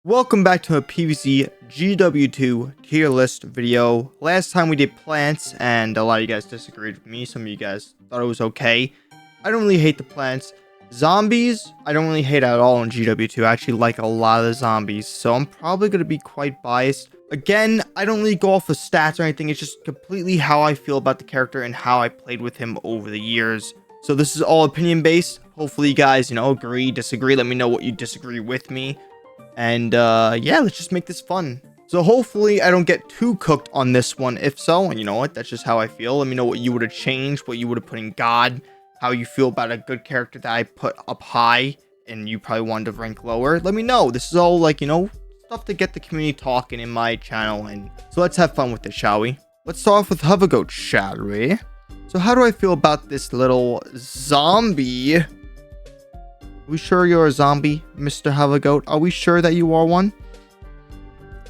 Welcome back to a PvC GW2 tier list video. Last time we did plants, and a lot of you guys disagreed with me. Some of you guys thought it was okay. I don't really hate the plants. Zombies, I don't really hate at all in GW2. I actually like a lot of the zombies, so I'm probably going to be quite biased. Again, I don't really go off of stats or anything. It's just completely how I feel about the character and how I played with him over the years. So this is all opinion based. Hopefully you guys, agree, disagree. Let me know what you disagree with me. And yeah, let's just make this fun. So hopefully I don't get too cooked on this one. If so, and you know what, that's just how I feel. Let me know what you would have changed, what you would have put in God, how you feel about a good character that I put up high and you probably wanted to rank lower. Let me know. This is all like, stuff to get the community talking in my channel. And so let's have fun with this, shall we? Let's start off with Hovergoat, shall we? So how do I feel about this little zombie? Are we sure you're a zombie, Mr. Hovergoat? Are we sure that you are one?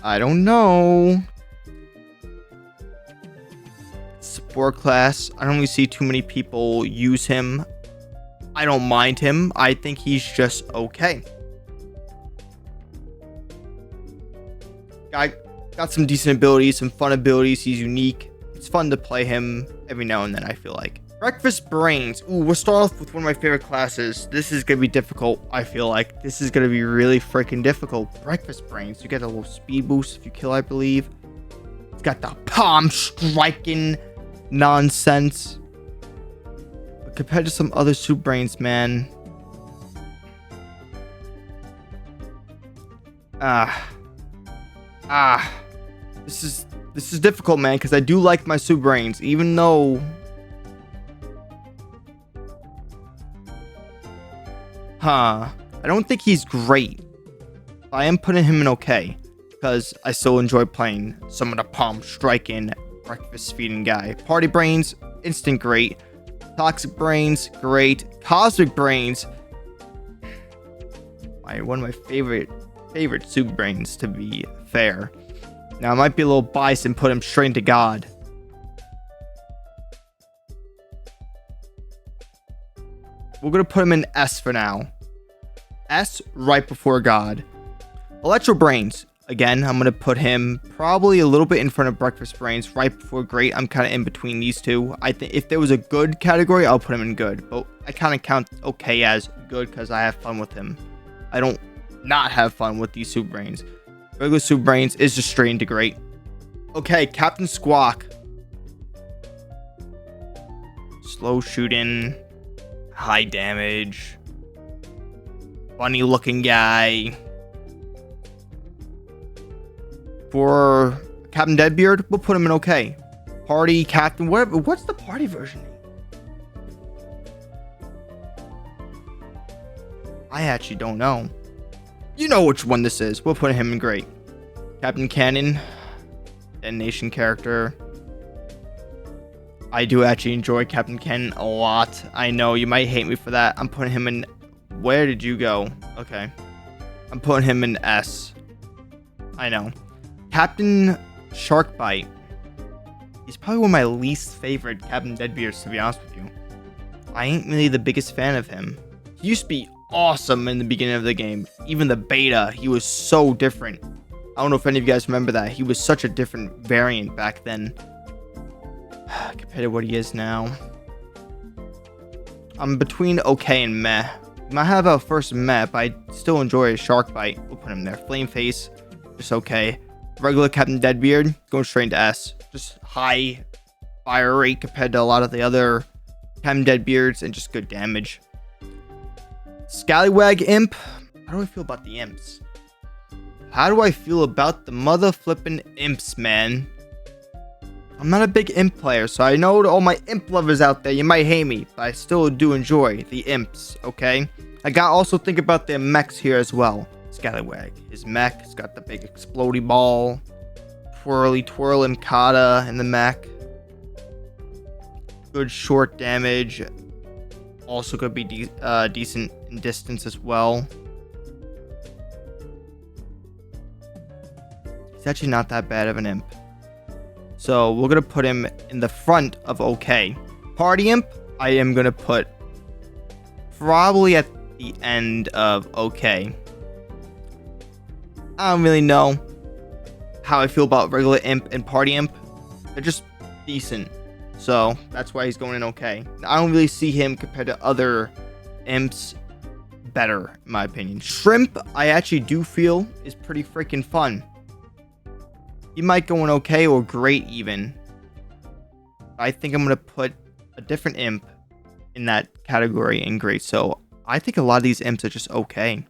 I don't know. Support class. I don't really see too many people use him. I don't mind him. I think he's just okay. Guy got some decent abilities, some fun abilities. He's unique. It's fun to play him every now and then, I feel like. Breakfast Brains. Ooh, we'll start off with one of my favorite classes. This is going to be difficult, I feel like. This is going to be really freaking difficult. Breakfast Brains. You get a little speed boost if you kill, I believe. It's got the palm striking nonsense. But compared to some other Soup Brains, man. This is difficult, man, because I do like my Soup Brains, even though... I don't think he's great. I am putting him in okay, because I still enjoy playing some of the palm striking breakfast feeding guy. Party Brains, instant great. Toxic Brains, great. Cosmic Brains, one of my favorite Soup Brains, to be fair. Now I might be a little biased and put him straight into God. We're going to put him in S for now. S right before God. Electro Brains. Again, I'm going to put him probably a little bit in front of Breakfast Brains, right before Great. I'm kind of in between these two. I think if there was a good category, I'll put him in good. But I kind of count okay as good because I have fun with him. I don't not have fun with these Soup Brains. Regular Soup Brains is just straight into Great. Okay, Captain Squawk. Slow shooting. High damage. Funny looking guy. For Captain Deadbeard, we'll put him in okay. Party Captain, whatever. What's the party version name? I actually don't know. You know which one this is. We'll put him in great. Captain Cannon. Detonation character. I do actually enjoy Captain Ken a lot. I know you might hate me for that. I'm putting him in... Where did you go? Okay. I'm putting him in S. I know. Captain Sharkbite. He's probably one of my least favorite Captain Deadbeards, to be honest with you. I ain't really the biggest fan of him. He used to be awesome in the beginning of the game. Even the beta, he was so different. I don't know if any of you guys remember that. He was such a different variant back then. Compared to what he is now. I'm between okay and meh. He might have a first meh, but I still enjoy his shark bite. We'll put him there. Flame face, just okay. Regular Captain Deadbeard, going straight into S. Just high fire rate compared to a lot of the other Captain Deadbeards, and just good damage. Scallywag Imp. How do I feel about the imps? How do I feel about the mother flippin' imps, man? I'm not a big imp player, so I know to all my imp lovers out there, you might hate me, but I still do enjoy the imps, okay? I gotta also think about their mechs here as well. Scallywag, his mech, it's got the big explodey ball, twirly twirling kata in the mech. Good short damage, also could be decent in distance as well. He's actually not that bad of an imp. So we're going to put him in the front of okay. Party Imp, I am going to put probably at the end of okay. I don't really know how I feel about regular imp and party imp. They're just decent. So that's why he's going in okay. I don't really see him compared to other imps better, in my opinion. Shrimp, I actually do feel is pretty freaking fun. He might go in okay or great even. I think I'm going to put a different imp in that category in great. So I think a lot of these imps are just okay.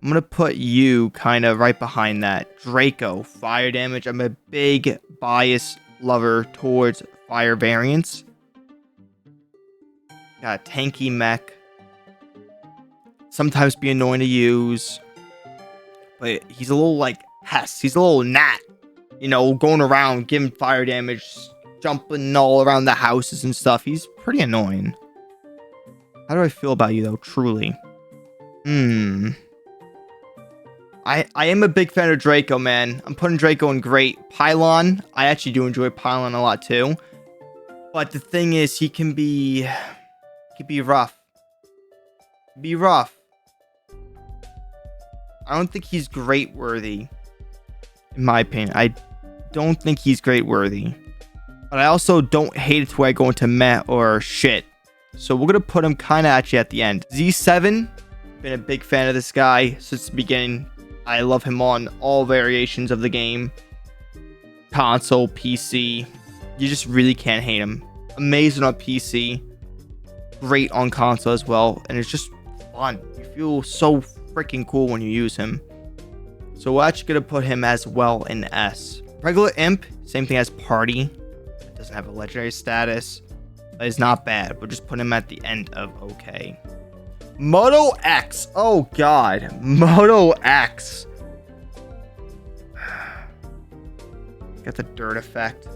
I'm going to put you kind of right behind that. Draco, fire damage. I'm a big bias lover towards fire variants. Got a tanky mech. Sometimes be annoying to use. But he's a little like Hess. He's a little gnat. You know, going around, giving fire damage, jumping all around the houses and stuff. He's pretty annoying. How do I feel about you, though, truly? I am a big fan of Draco, man. I'm putting Draco in great. Pylon, I actually do enjoy Pylon a lot, too. But the thing is, he can be rough. Be rough. I don't think he's great worthy. In my opinion, I don't think he's great worthy. But I also don't hate it where I go into meh or shit. So we're going to put him kind of actually at the end. Z7, been a big fan of this guy since the beginning. I love him on all variations of the game. Console, PC. You just really can't hate him. Amazing on PC. Great on console as well. And it's just fun. You feel so freaking cool when you use him. So we're actually going to put him as well in S. Regular imp, same thing as party. It doesn't have a legendary status. But it's not bad. We'll just put him at the end of okay. Moto X. Oh, God. Moto X. Got the dirt effect.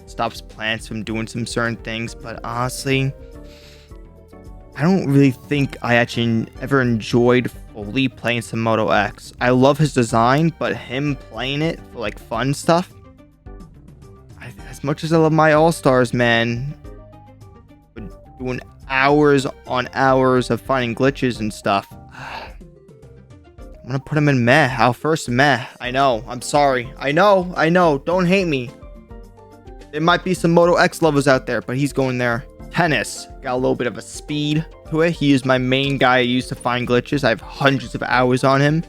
Stops plants from doing some certain things. But honestly, I don't really think I actually ever enjoyed fully playing some Moto X. I love his design, but him playing it for like fun stuff. As much as I love my All-Stars, man. Doing hours on hours of finding glitches and stuff. I'm gonna put him in meh. Our first meh. I know. I'm sorry. I know. Don't hate me. There might be some Moto X lovers out there, but he's going there. Tennis. Got a little bit of a speed to it. He is my main guy I use to find glitches. I have hundreds of hours on him.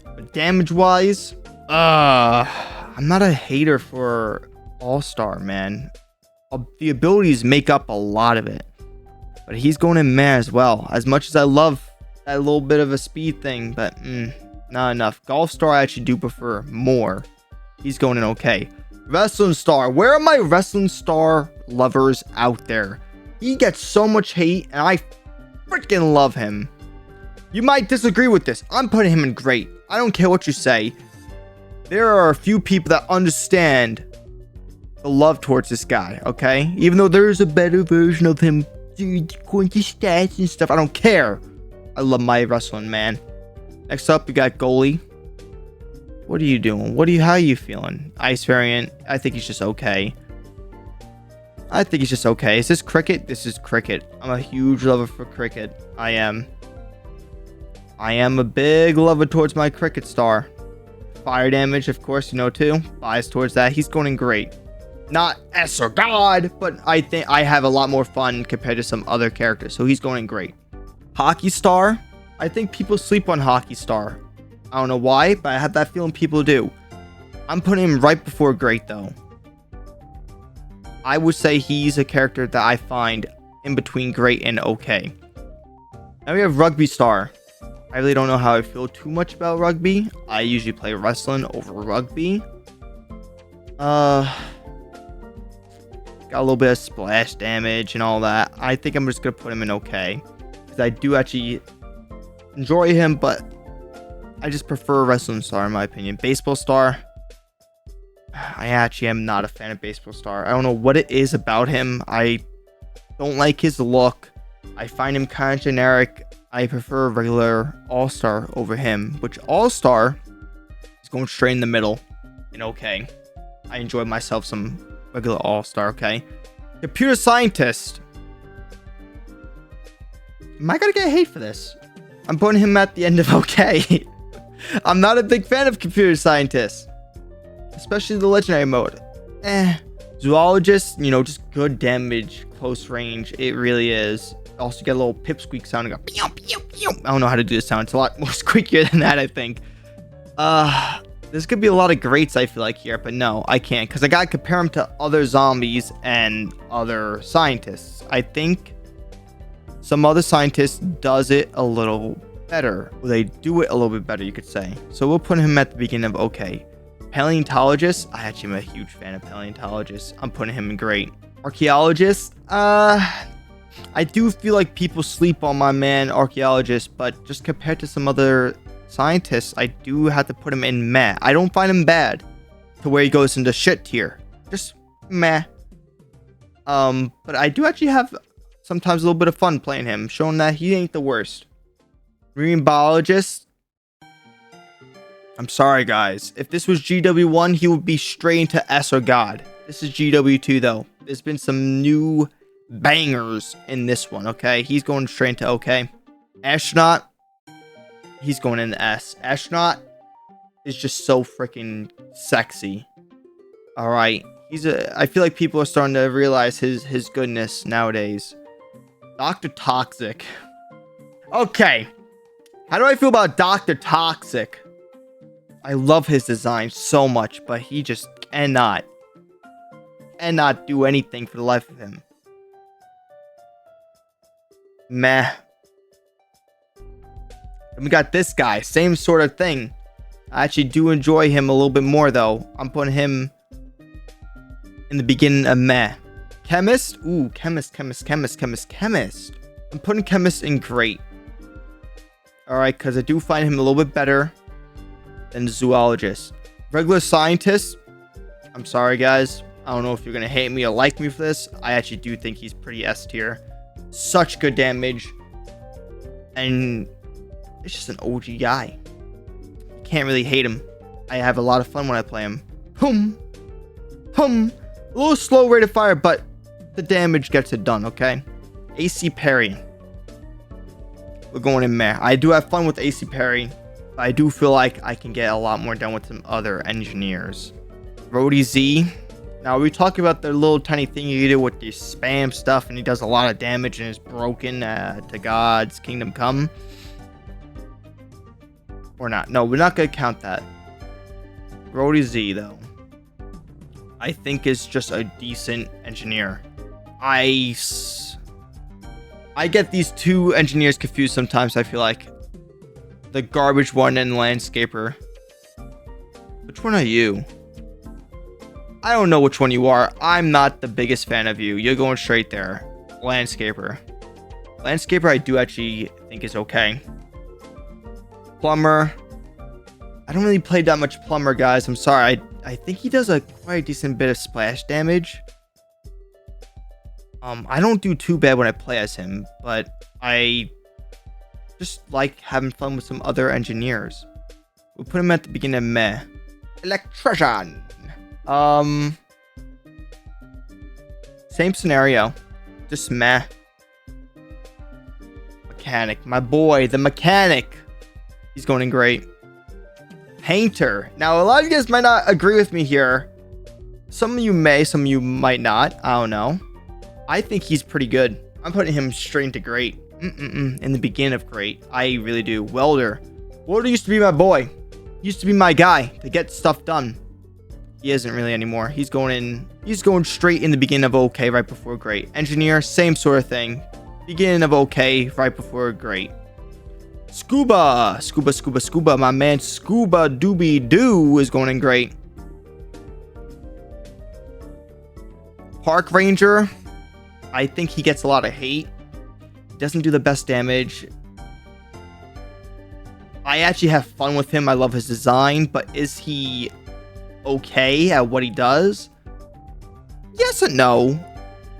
But damage-wise, I'm not a hater for All-Star, man. The abilities make up a lot of it. But he's going in meh as well. As much as I love that little bit of a speed thing, but not enough. Golf Star I actually do prefer more. He's going in okay. Wrestling Star. Where are my Wrestling Star lovers out there? He gets so much hate, and I freaking love him. You might disagree with this. I'm putting him in great. I don't care what you say. There are a few people that understand the love towards this guy, okay? Even though there's a better version of him going to stats and stuff, I don't care. I love my wrestling, man. Next up, we got goalie. What are you doing? How are you feeling? Ice variant. I think he's just okay. Is this cricket? This is cricket. I'm a huge lover for cricket. I am a big lover towards my cricket star. Fire damage, of course, you know, too. Bias towards that. He's going in great. Not S or God, but I think I have a lot more fun compared to some other characters. So he's going in great. Hockey Star. I think people sleep on Hockey Star. I don't know why, but I have that feeling people do. I'm putting him right before great, though. I would say he's a character that I find in between great and okay. Now we have Rugby Star. I really don't know how I feel too much about rugby. I usually play wrestling over rugby. Got a little bit of splash damage and all that. I think I'm just going to put him in okay. Because I do actually enjoy him, but I just prefer Wrestling Star in my opinion. Baseball Star. I actually am not a fan of Baseball Star. I don't know what it is about him. I don't like his look. I find him kind of generic. I prefer regular All-Star over him. Which All-Star is going straight in the middle. And okay. I enjoy myself some regular All-Star, okay? Computer Scientist. Am I gonna get hate for this? I'm putting him at the end of okay. I'm not a big fan of computer scientists, especially the legendary mode. Zoologist, you know, just good damage, close range. It really is. Also get a little pipsqueak sound and go pew, pew, pew. I don't know how to do this sound. It's a lot more squeakier than that, I think. There's gonna be a lot of greats, I feel like, here, but no, I can't, because I gotta compare them to other zombies and other scientists. I think some other scientists does it a little better. Well, they do it a little bit better, you could say. So we'll put him at the beginning of okay. Paleontologist, I actually am a huge fan of paleontologists. I'm putting him in great. Archaeologist, I do feel like people sleep on my man Archaeologist, but just compared to some other scientists, I do have to put him in meh. I don't find him bad to where he goes into shit tier. Just meh. But I do actually have sometimes a little bit of fun playing him, showing that he ain't the worst. Marine biologist. I'm sorry, guys. If this was GW1, he would be straight into S or God. This is GW2, though. There's been some new bangers in this one, okay? He's going straight into okay. Astronaut. He's going in S. Astronaut is just so freaking sexy. All right. I feel like people are starting to realize his goodness nowadays. Dr. Toxic. Okay. How do I feel about Dr. Toxic? I love his design so much, but he just cannot do anything for the life of him. Meh. And we got this guy, same sort of thing. I actually do enjoy him a little bit more, though. I'm putting him in the beginning of meh. Chemist? Ooh, chemist. I'm putting chemist in great. Alright, because I do find him a little bit better than zoologist. Regular scientist? I'm sorry, guys. I don't know if you're going to hate me or like me for this. I actually do think he's pretty S tier. Such good damage. And it's just an OG guy. You can't really hate him. I have a lot of fun when I play him. A little slow rate of fire, but the damage gets it done, okay? AC parry. We're going in meh. I do have fun with AC parry, but I do feel like I can get a lot more done with some other engineers. Rhodey Z. Now, we talk about the little tiny thing you do with the spam stuff, and he does a lot of damage and is broken to God's kingdom come. Or not. No, we're not going to count that. Rhodey Z, though, I think is just a decent engineer. I get these two engineers confused sometimes, I feel like. The garbage one and landscaper. Which one are you? I don't know which one you are. I'm not the biggest fan of you. You're going straight there. Landscaper. Landscaper I do actually think is okay. Plumber. I don't really play that much plumber, guys. I'm sorry. I think he does a quite decent bit of splash damage. I don't do too bad when I play as him, but I just like having fun with some other engineers. We'll put him at the beginning of meh. Electrician. Same scenario. Just meh. Mechanic. My boy, the mechanic. He's going in great. Painter. Now, a lot of you guys might not agree with me here. Some of you may, some of you might not. I don't know. I think he's pretty good. I'm putting him straight into great. In the beginning of great. I really do. Welder. Welder used to be my boy. Used to be my guy to get stuff done. He isn't really anymore. He's going straight in the beginning of okay, right before great. Engineer, same sort of thing. Beginning of okay, right before great. Scuba. My man Scuba Doobie Doo is going in great. Park Ranger. I think he gets a lot of hate. He doesn't do the best damage. I actually have fun with him. I love his design, but is he okay at what he does? Yes and no.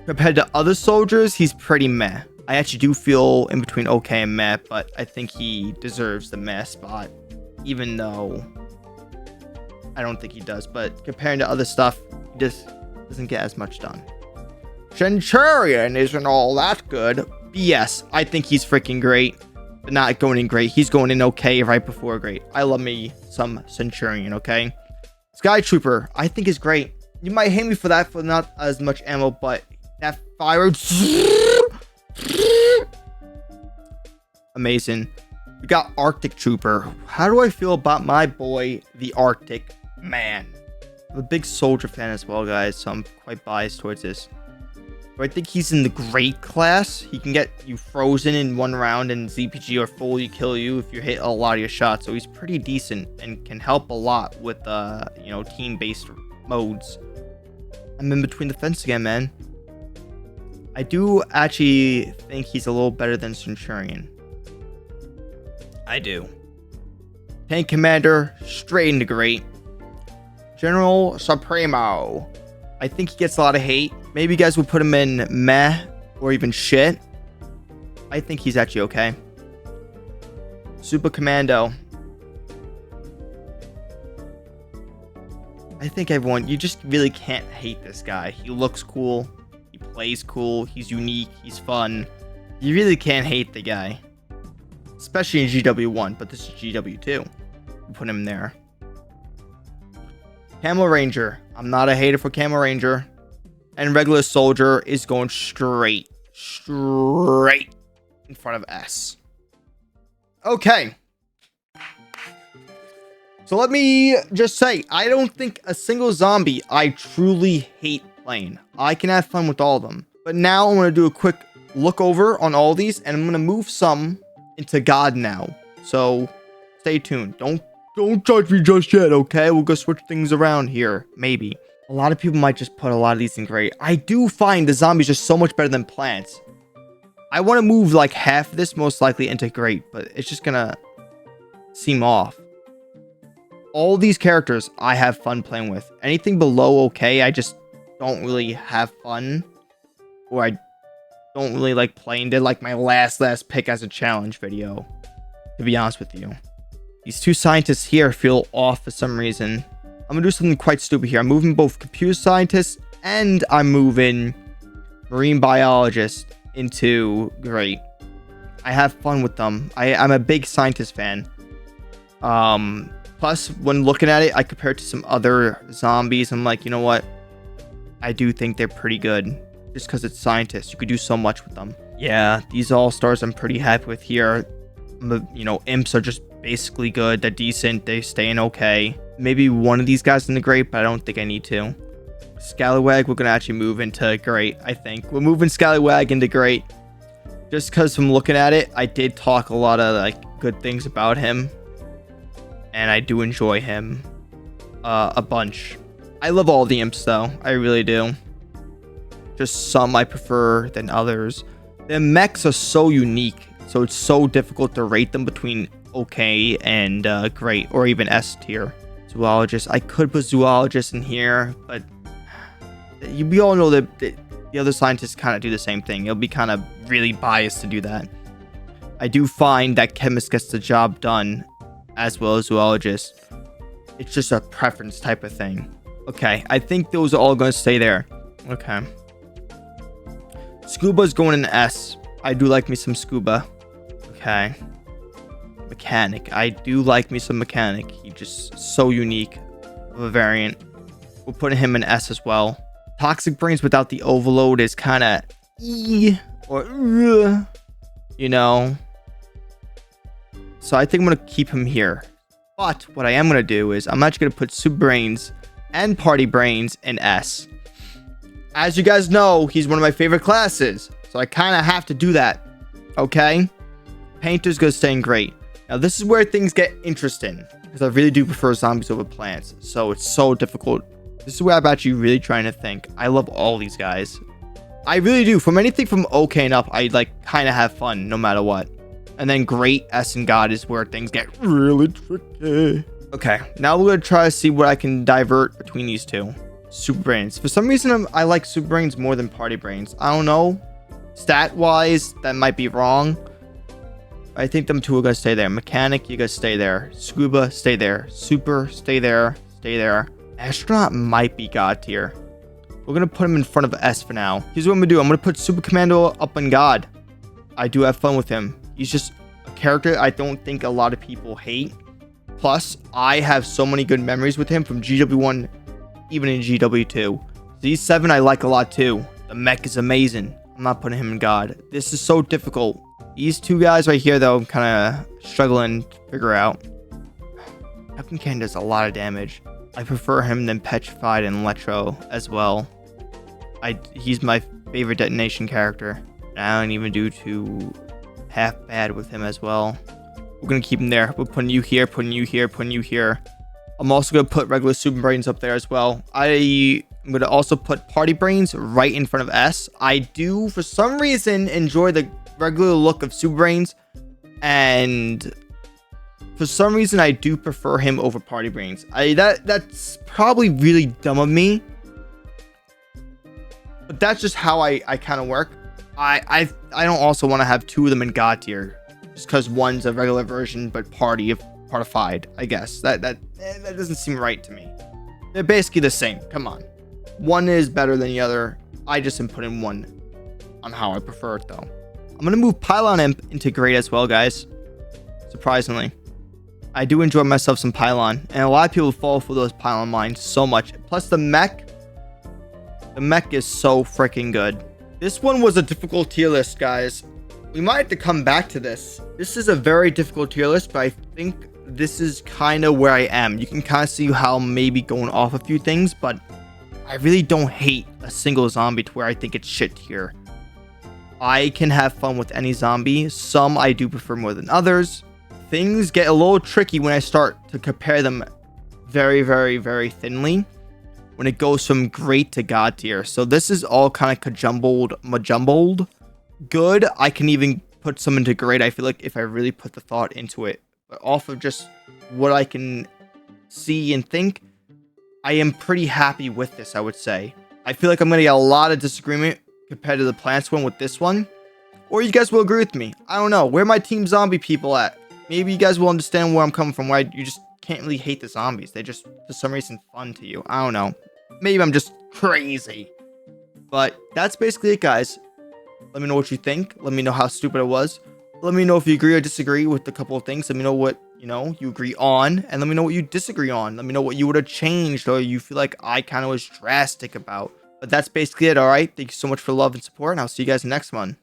Compared to other soldiers, he's pretty meh. I actually do feel in between okay and meh, but I think he deserves the meh spot, even though I don't think he does. But comparing to other stuff, he just doesn't get as much done. Centurion isn't all that good. BS. I think he's freaking great. not going in great. He's going in okay right before great. I love me some Centurion, okay? Sky Trooper, I think is great. You might hate me for that, for not as much ammo, but that fire... Amazing. We got Arctic Trooper. How do I feel about my boy, the Arctic Man? I'm a big soldier fan as well, guys, so I'm quite biased towards this. But I think he's in the great class. He can get you frozen in one round and ZPG or fully kill you if you hit a lot of your shots. So he's pretty decent and can help a lot with, you know, team-based modes. I'm in between the fence again, man. I do actually think he's a little better than Centurion. I do. Tank Commander, straight into great. General Supremo. I think he gets a lot of hate. Maybe you guys will put him in meh or even shit. I think he's actually okay. Super Commando. I think everyone, you just really can't hate this guy. He looks cool. He plays cool. He's unique. He's fun. You really can't hate the guy. Especially in GW1, but this is GW2. We'll put him there. Camo Ranger. I'm not a hater for Camo Ranger. And regular soldier is going straight in front of S. Okay. So let me just say, I don't think a single zombie I truly hate playing. I can have fun with all of them. But now I'm going to do a quick look over on all these, and I'm going to move some into God now. So stay tuned. Don't judge me just yet, okay? We'll go switch things around here. Maybe. A lot of people might just put a lot of these in great. I do find the zombies just so much better than plants. I want to move like half of this most likely into great, but it's just gonna seem off. All these characters I have fun playing with. Anything below okay, I just don't really have fun. Or I don't really like playing. Did like my last pick as a challenge video, to be honest with you. These two scientists here feel off for some reason. I'm gonna do something quite stupid here. I'm moving both computer scientists and I'm moving marine biologist into great. I have fun with them. I'm a big scientist fan. Plus, when looking at it, I compare it to some other zombies. I'm like, you know what? I do think they're pretty good. Just because it's scientists, you could do so much with them. Yeah, these all-stars I'm pretty happy with here. You know, imps are just basically good. They're decent. They stay in okay. Maybe one of these guys in the great, but I don't think I need to. Scallywag, we're going to actually move into great, I think. We're moving Scallywag into great. Just because from looking at it, I did talk a lot of like good things about him. And I do enjoy him a bunch. I love all the imps though. I really do. Just some I prefer than others. The mechs are so unique. So it's so difficult to rate them between okay and great. Or even S tier. Zoologist. I could put Zoologist in here. But we all know that the other scientists kind of do the same thing. It'll be kind of really biased to do that. I do find that Chemist gets the job done as well as Zoologist. It's just a preference type of thing. Okay, I think those are all going to stay there. Okay. Scuba's going in S. I do like me some Scuba. Okay. Mechanic. I do like me some Mechanic. He's just so unique of a variant. We're putting him in S as well. Toxic Brains without the overload is kind of or you know. So I think I'm going to keep him here. But what I am going to do is I'm actually going to put Super Brains and Party Brains in S. As you guys know, he's one of my favorite classes. So I kind of have to do that. Okay? Painter's going to stay in great. Now this is where things get interesting. Because I really do prefer zombies over plants. So it's so difficult. This is where I'm actually really trying to think. I love all these guys. I really do. From anything from okay and up, I like kind of have fun no matter what. And then great, S, and God is where things get really tricky. Okay, now we're going to try to see what I can divert between these two. Super Brains. For some reason, I like Super Brains more than Party Brains. I don't know. Stat-wise, that might be wrong. I think them two are going to stay there. Mechanic, you guys stay there. Scuba, stay there. Super, stay there. Stay there. Astronaut might be God tier. We're going to put him in front of S for now. Here's what I'm going to do. I'm going to put Super Commando up on God. I do have fun with him. He's just a character I don't think a lot of people hate. Plus, I have so many good memories with him from GW1, even in GW2. Z7 I like a lot too. The mech is amazing. I'm not putting him in God. This is so difficult. These two guys right here, though, I'm kind of struggling to figure out. Captain Can does a lot of damage. I prefer him than Petrified and Electro as well. He's my favorite detonation character. And I don't even do too half bad with him as well. We're going to keep him there. We're putting you here, putting you here, putting you here. I'm also going to put regular Super Brains up there as well. I'm going to also put Party Brains right in front of S. I do, for some reason, enjoy the regular look of Super Brains. And for some reason, I do prefer him over Party Brains. That's probably really dumb of me. But that's just how I kind of work. I don't also want to have two of them in God tier. Just because one's a regular version, but partified, I guess. That doesn't seem right to me. They're basically the same. Come on. One is better than the other. I just am putting one on how I prefer it, though. I'm going to move Pylon Imp into Great as well, guys. Surprisingly. I do enjoy myself some Pylon. And a lot of people fall for those Pylon mines so much. Plus the mech. The mech is so freaking good. This one was a difficult tier list, guys. We might have to come back to this. This is a very difficult tier list, but I think this is kind of where I am. You can kind of see how I'm maybe going off a few things, but I really don't hate a single zombie to where I think it's shit tier. I can have fun with any zombie. Some I do prefer more than others. Things get a little tricky when I start to compare them very, very, very thinly when it goes from great to God tier. So this is all kind of majumbled. Good, I can even put some into great. I feel like if I really put the thought into it, but off of just what I can see and think, I am pretty happy with this, I would say. I feel like I'm going to get a lot of disagreement compared to the plants one with this one. Or you guys will agree with me. I don't know. Where are my Team Zombie people at? Maybe you guys will understand where I'm coming from, where you just can't really hate the zombies. They're just, for some reason, fun to you. I don't know. Maybe I'm just crazy. But that's basically it, guys. Let me know what you think. Let me know how stupid it was. Let me know if you agree or disagree with a couple of things. Let me know what, you agree on. And let me know what you disagree on. Let me know what you would have changed or you feel like I kind of was drastic about. But that's basically it, alright? Thank you so much for the love and support, and I'll see you guys in the next one.